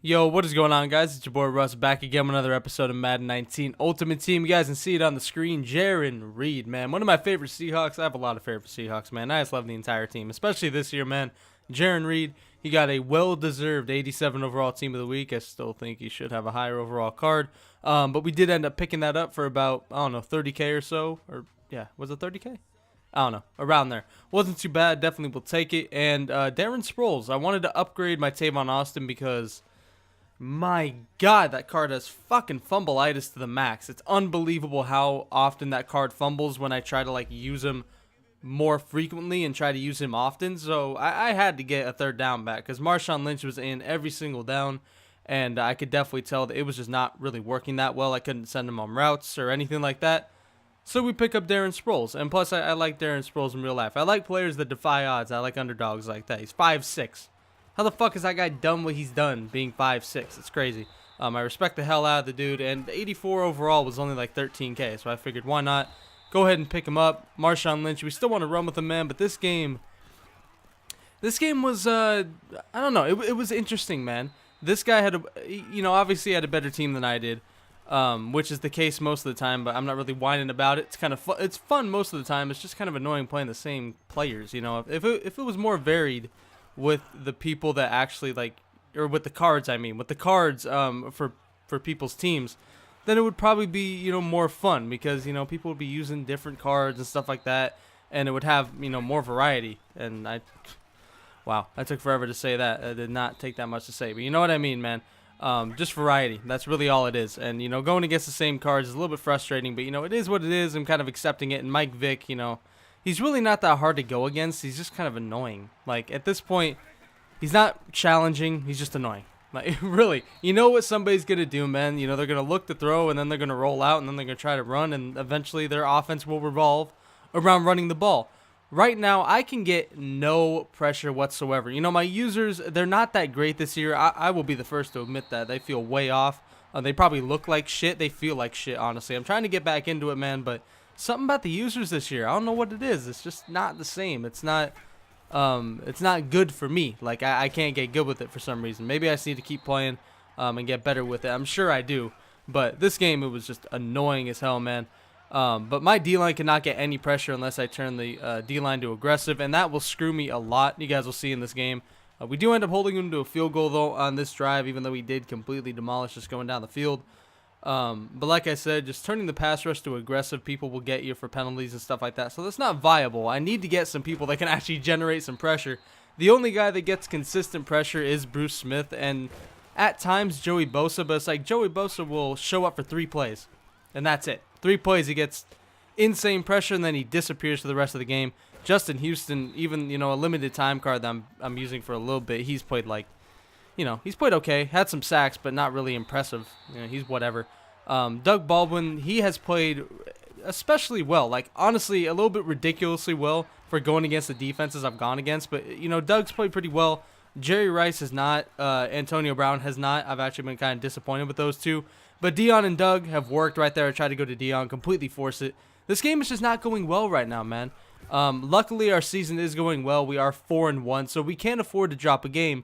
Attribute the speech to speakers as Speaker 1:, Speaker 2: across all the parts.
Speaker 1: Yo, what is going on, guys? It's your boy Russ back again with another episode of Madden 19 Ultimate Team. You guys can see it on the screen. Jaron Reed, man. One of my favorite Seahawks. I have a lot of favorite Seahawks, man. I just love the entire team, especially this year, man. Jaron Reed, he got a well-deserved 87 overall Team of the Week. I still think he should have a higher overall card. But we did end up picking that up for about, I don't know, 30K or so. Or, yeah, was it 30K? I don't know, around there. Wasn't too bad. Definitely will take it. And Darren Sproles, I wanted to upgrade my Tavon Austin because... my God, that card has fucking fumbleitis to the max. It's unbelievable how often that card fumbles when I try to use him more frequently and try to use him often. So I had to get a third down back because Marshawn Lynch was in every single down, and I could definitely tell that it was just not really working that well. I couldn't send him on routes or anything like that. So we pick up Darren Sproles, and plus I like Darren Sproles in real life. I like players that defy odds. I like underdogs like that. He's 5'6". How the fuck is that guy done what he's done being 5'6"? It's crazy. I respect the hell out of the dude, and 84 overall was only like 13K, so I figured why not go ahead and pick him up. Marshawn Lynch, we still want to run with him, man, but this game was, I don't know, it was interesting, man. This guy had, obviously had a better team than I did, which is the case most of the time, but I'm not really whining about it. It's kind of fun. It's fun most of the time. It's just kind of annoying playing the same players, If it was more varied with the people that actually or with the cards, with the cards for people's teams, then it would probably be more fun because people would be using different cards and stuff like that, and it would have more variety. And wow, that took forever to say that. It did not take that much to say, but you know what I mean, man. Just variety. That's really all it is. And going against the same cards is a little bit frustrating, but it is what it is. I'm kind of accepting it. And Mike Vick, he's really not that hard to go against. He's just kind of annoying. Like, at this point, he's not challenging. He's just annoying. Like, really. You know what somebody's going to do, man. They're going to look to throw, and then they're going to roll out, and then they're going to try to run, and eventually their offense will revolve around running the ball. Right now, I can get no pressure whatsoever. My users, they're not that great this year. I will be the first to admit that. They feel way off. They probably look like shit. They feel like shit, honestly. I'm trying to get back into it, man, but... something about the users this year, I don't know what it is. It's just not the same. It's not good for me. Like, I can't get good with it for some reason. Maybe I just need to keep playing and get better with it. I'm sure I do. But this game, it was just annoying as hell, man. But my D-line cannot get any pressure unless I turn the D-line to aggressive, and that will screw me a lot. You guys will see in this game. We do end up holding him to a field goal, though, on this drive, even though we did completely demolish just going down the field. But like I said, just turning the pass rush to aggressive, people will get you for penalties and stuff like that. So that's not viable. I need to get some people that can actually generate some pressure. The only guy that gets consistent pressure is Bruce Smith, and at times Joey Bosa, but it's like Joey Bosa will show up for 3 plays, and that's it. 3 plays, he gets insane pressure, and then he disappears for the rest of the game. Justin Houston, even, a limited time card that I'm using for a little bit, he's played he's played okay, had some sacks, but not really impressive. He's whatever. Doug Baldwin, he has played especially well. Like, honestly, a little bit ridiculously well for going against the defenses I've gone against. But, Doug's played pretty well. Jerry Rice has not. Antonio Brown has not. I've actually been kind of disappointed with those two. But Dion and Doug have worked right there. I tried to go to Dion, completely force it. This game is just not going well right now, man. Luckily, our season is going well. We are 4-1, so we can't afford to drop a game.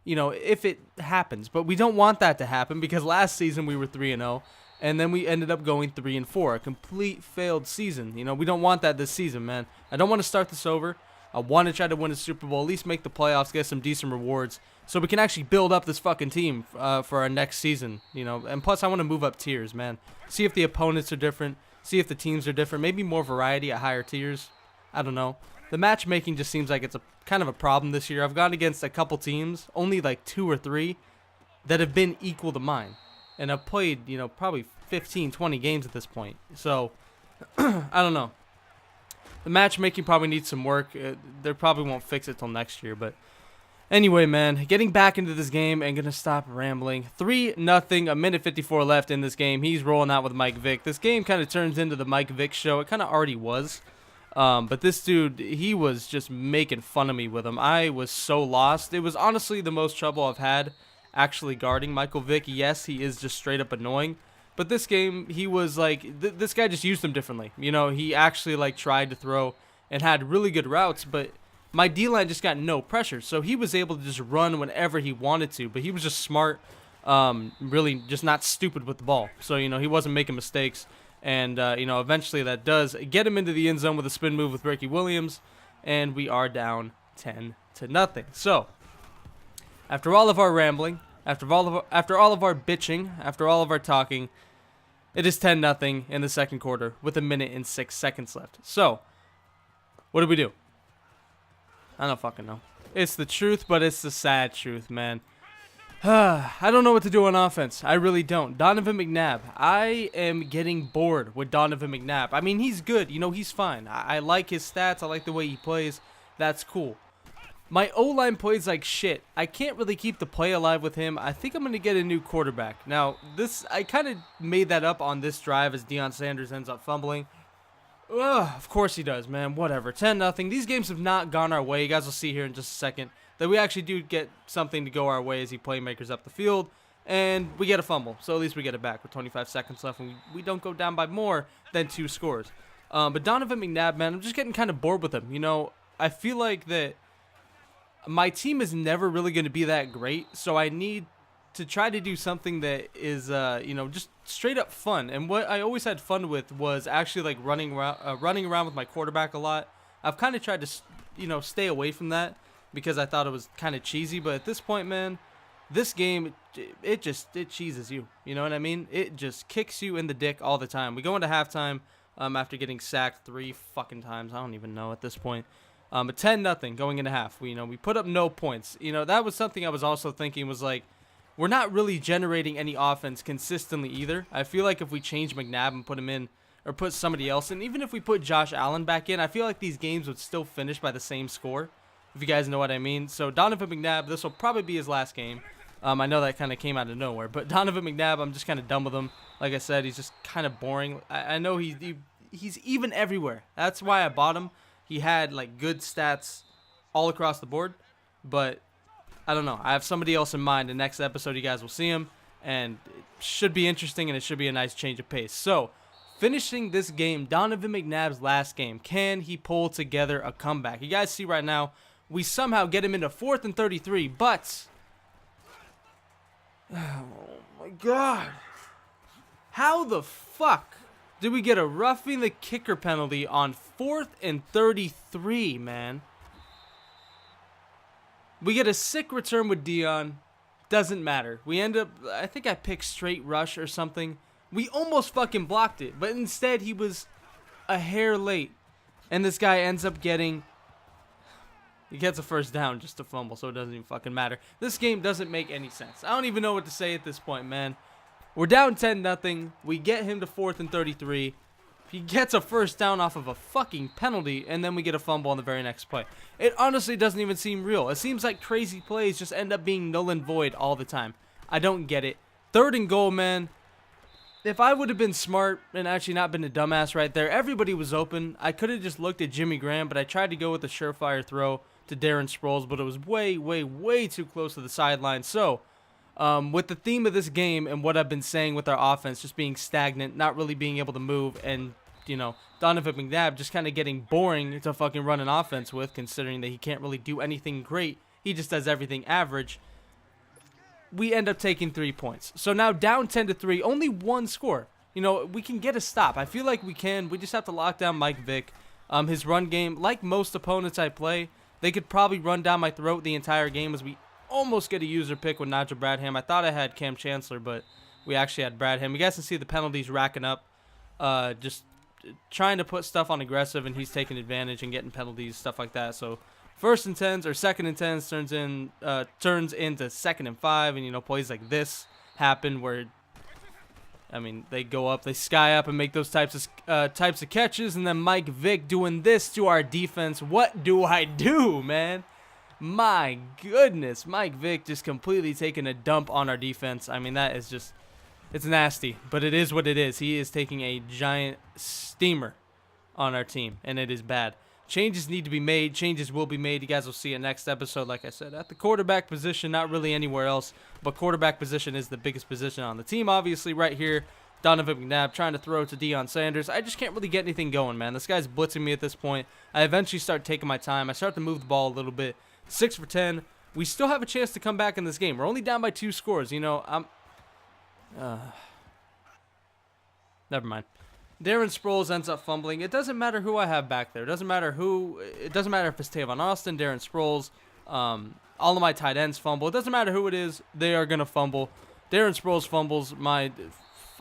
Speaker 1: If it happens. But we don't want that to happen because last season we were 3-0, and then we ended up going 3-4, a complete failed season. We don't want that this season, man. I don't want to start this over. I want to try to win a Super Bowl, at least make the playoffs, get some decent rewards, so we can actually build up this fucking team for our next season. And plus I want to move up tiers, man. See if the opponents are different. See if the teams are different. Maybe more variety at higher tiers. I don't know. The matchmaking just seems like it's a kind of a problem this year. I've gone against a couple teams, only like 2 or 3, that have been equal to mine. And I've played, probably 15, 20 games at this point. So, I don't know. The matchmaking probably needs some work. They probably won't fix it till next year. But anyway, man, getting back into this game and going to stop rambling. 3-0, a minute 54 left in this game. He's rolling out with Mike Vick. This game kind of turns into the Mike Vick show. It kind of already was. But this dude, he was just making fun of me with him. I was so lost. It was honestly the most trouble I've had actually guarding Michael Vick. Yes, he is just straight up annoying. But this game, he was like, this guy just used him differently. He actually tried to throw and had really good routes, but my D-line just got no pressure. So he was able to just run whenever he wanted to, but he was just smart really just not stupid with the ball. So, he wasn't making mistakes. And, eventually that does get him into the end zone with a spin move with Ricky Williams. And we are down 10-0. So, after all of our rambling, after all of our bitching, after all of our talking, it is 10-0 in the second quarter with 1 minute and 6 seconds left. So, what do we do? I don't fucking know. It's the truth, but it's the sad truth, man. I don't know what to do on offense. I really don't. Donovan McNabb. I am getting bored with Donovan McNabb. I mean, he's good. He's fine. I like his stats. I like the way he plays. That's cool. My O-line plays like shit. I can't really keep the play alive with him. I think I'm going to get a new quarterback. Now, I kind of made that up on this drive as Deion Sanders ends up fumbling. Ugh, of course he does, man. Whatever. 10-0. These games have not gone our way. You guys will see here in just a second that we actually do get something to go our way as he playmakers up the field. And we get a fumble. So at least we get it back with 25 seconds left. And we don't go down by more than 2 scores. But Donovan McNabb, man, I'm just getting kind of bored with him. I feel like that my team is never really going to be that great. So I need to try to do something that is, just straight up fun. And what I always had fun with was actually like running around with my quarterback a lot. I've kind of tried to, stay away from that because I thought it was kind of cheesy. But at this point, man, this game, it cheeses you. You know what I mean? It just kicks you in the dick all the time. We go into halftime after getting sacked 3 fucking times. I don't even know at this point. But 10-0 going into half. We put up no points. That was something I was also thinking was like, we're not really generating any offense consistently either. I feel like if we change McNabb and put him in, or put somebody else in, even if we put Josh Allen back in, I feel like these games would still finish by the same score, if you guys know what I mean. So Donovan McNabb, this will probably be his last game. I know that kind of came out of nowhere, but Donovan McNabb, I'm just kind of done with him. Like I said, he's just kind of boring. I know he's even everywhere. That's why I bought him. He had like good stats all across the board, but I don't know. I have somebody else in mind. The next episode, you guys will see him, and it should be interesting, and it should be a nice change of pace. So, finishing this game, Donovan McNabb's last game. Can he pull together a comeback? You guys see right now, we somehow get him into 4th and 33, but oh my God. How the fuck did we get a roughing the kicker penalty on 4th and 33, man? We get a sick return with Dion. Doesn't matter. We end up, I think I picked straight rush or something. We almost fucking blocked it, but instead he was a hair late. And this guy ends up he gets a first down just to fumble, so it doesn't even fucking matter. This game doesn't make any sense. I don't even know what to say at this point, man. We're down 10-0. We get him to 4th and 33. He gets a first down off of a fucking penalty, and then we get a fumble on the very next play. It honestly doesn't even seem real. It seems like crazy plays just end up being null and void all the time. I don't get it. 3rd and goal, man. If I would have been smart and actually not been a dumbass right there, everybody was open. I could have just looked at Jimmy Graham, but I tried to go with a surefire throw to Darren Sproles, but it was way, way, way too close to the sideline. So, with the theme of this game and what I've been saying with our offense just being stagnant, not really being able to move, and, Donovan McNabb just kind of getting boring to fucking run an offense with, considering that he can't really do anything great. He just does everything average. We end up taking 3 points. So now down 10-3, only 1 score. We can get a stop. I feel like we can. We just have to lock down Mike Vick. His run game, like most opponents I play, they could probably run down my throat the entire game as we almost get a user pick with Nigel Bradham. I thought I had Cam Chancellor, but we actually had Bradham. You guys can see the penalties racking up. Just trying to put stuff on aggressive, and he's taking advantage and getting penalties, stuff like that. So 1st and 10s or 2nd and 10s turns into 2nd and 5, and plays like this happen where, I mean, they go up, they sky up and make those types of catches, and then Mike Vick doing this to our defense. What do I do, man? My goodness, Mike Vick just completely taking a dump on our defense. I mean, that is just, it's nasty, but it is what it is. He is taking a giant steamer on our team, and it is bad. Changes need to be made. Changes will be made. You guys will see it next episode, like I said. At the quarterback position, not really anywhere else, but quarterback position is the biggest position on the team, obviously, right here. Donovan McNabb trying to throw to Deion Sanders. I just can't really get anything going, man. This guy's blitzing me at this point. I eventually start taking my time. I start to move the ball a little bit. 6 for 10. We still have a chance to come back in this game. We're only down by 2 scores. Never mind. Darren Sproles ends up fumbling. It doesn't matter who I have back there. It doesn't matter if it's Tavon Austin, Darren Sproles, all of my tight ends fumble. It doesn't matter who it is. They are going to fumble. Darren Sproles fumbles.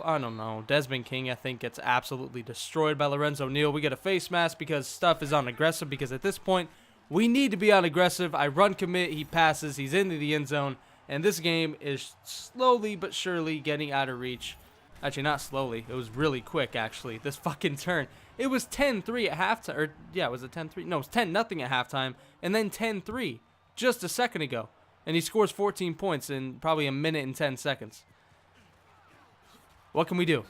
Speaker 1: I don't know, Desmond King, I think, gets absolutely destroyed by Lorenzo Neal. We get a face mask because stuff is on aggressive, because at this point, we need to be on aggressive. I run commit, he passes, he's into the end zone, and this game is slowly but surely getting out of reach. Actually, not slowly. It was really quick, actually, this fucking turn. It was 10-3 at halftime. Or, yeah, was it 10-3? No, it was 10-0 at halftime, and then 10-3 just a second ago. And he scores 14 points in probably a minute and 10 seconds. What can we do?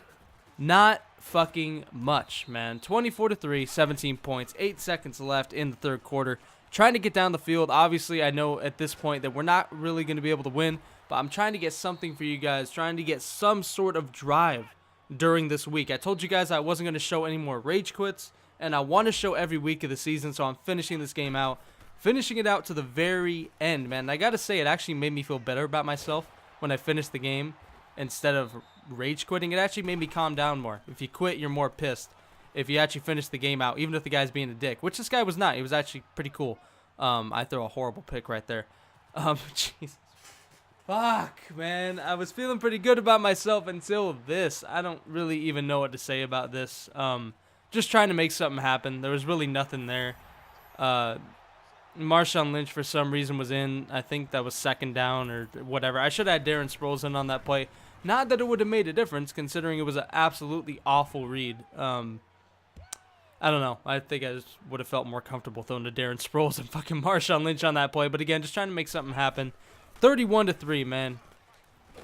Speaker 1: Not fucking much, man. 24-3, 17 points, 8 seconds left in the third quarter. Trying to get down the field. Obviously, I know at this point that we're not really going to be able to win, but I'm trying to get something for you guys, trying to get some sort of drive during this week. I told you guys I wasn't going to show any more rage quits, and I want to show every week of the season, so I'm finishing this game out. Finishing it out to the very end, man. And I got to say, it actually made me feel better about myself when I finished the game instead of rage quitting. It actually made me calm down more. If you quit, you're more pissed. If you actually finish the game out, even if the guy's being a dick, which this guy was not. He was actually pretty cool. I throw a horrible pick right there. Jesus. Fuck, man. I was feeling pretty good about myself until this. I don't really even know what to say about this. Just trying to make something happen. There was really nothing there. Marshawn Lynch, for some reason, was in. I think that was second down or whatever. I should have had Darren Sproles in on that play. Not that it would have made a difference, considering it was an absolutely awful read. I don't know. I think I just would have felt more comfortable throwing to Darren Sproles and fucking Marshawn Lynch on that play. But again, just trying to make something happen. 31-3, man.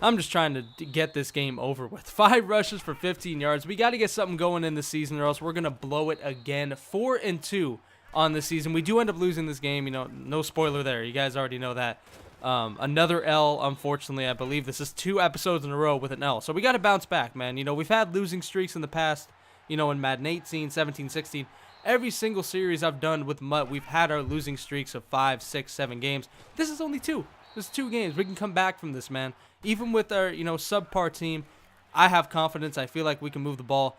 Speaker 1: I'm just trying to get this game over with. 5 rushes for 15 yards. We got to get something going in the season, or else we're going to blow it again. 4-2 on the season. We do end up losing this game. You know, no spoiler there. You guys already know that. Another L, unfortunately. I believe this is 2 episodes in a row with an L. So we got to bounce back, man. You know, we've had losing streaks in the past. You know, in Madden 18, 17, 16. Every single series I've done with Mutt, we've had our losing streaks of 5, 6, 7 games. This is only 2. This is 2 games. We can come back from this, man. Even with our, you know, subpar team, I have confidence. I feel like we can move the ball.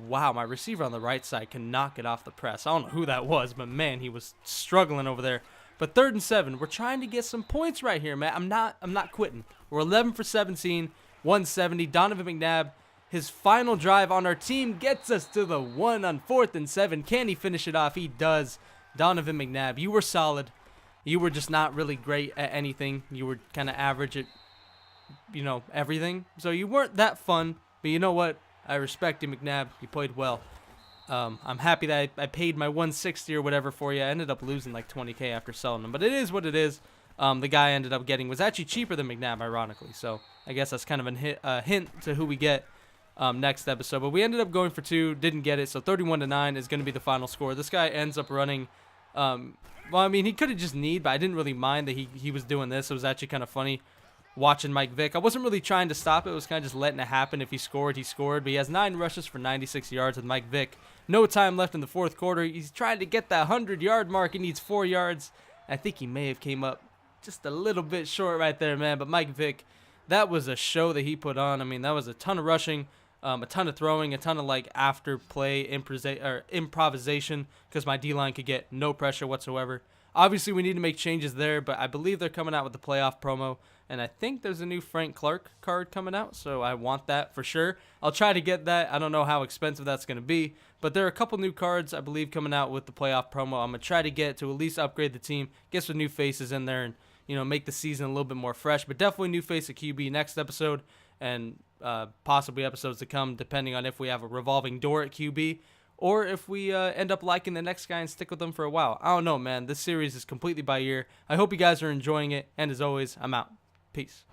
Speaker 1: Wow, my receiver on the right side cannot get off the press. I don't know who that was, but man, he was struggling over there. But 3rd and 7, we're trying to get some points right here, man. I'm not quitting. We're 11 for 17, 170. Donovan McNabb, his final drive on our team gets us to the 1 on 4th and 7. Can he finish it off? He does. Donovan McNabb, you were solid. You were just not really great at anything. You were kind of average at, you know, everything. So you weren't that fun. But you know what? I respect you, McNabb. You played well. I'm happy that I paid my 160 or whatever for you. I ended up losing like 20K after selling them. But it is what it is. The guy I ended up getting was actually cheaper than McNabb, ironically. So I guess that's kind of a hint to who we get next episode. But we ended up going for 2. Didn't get it. So 31-9 is going to be the final score. This guy ends up running... well, I mean, he could have just kneed, but I didn't really mind that he was doing this. It was actually kind of funny watching Mike Vick. I wasn't really trying to stop it. It was kind of just letting it happen. If he scored, he scored. But he has 9 rushes for 96 yards with Mike Vick. No time left in the 4th quarter. He's trying to get that 100-yard mark. He needs 4 yards. I think he may have came up just a little bit short right there, man. But Mike Vick, that was a show that he put on. I mean, that was a ton of rushing. A ton of throwing, a ton of like after play improvisation because my D-line could get no pressure whatsoever. Obviously, we need to make changes there, but I believe they're coming out with the playoff promo, and I think there's a new Frank Clark card coming out, so I want that for sure. I'll try to get that. I don't know how expensive that's going to be, but there are a couple new cards, I believe, coming out with the playoff promo. I'm going to try to get to at least upgrade the team, get some new faces in there, and, you know, make the season a little bit more fresh, but definitely new face at QB next episode, and possibly episodes to come, depending on if we have a revolving door at QB or if we end up liking the next guy and stick with them for a while. I don't know, man. This series is completely by ear. I hope you guys are enjoying it, and as always, I'm out. Peace.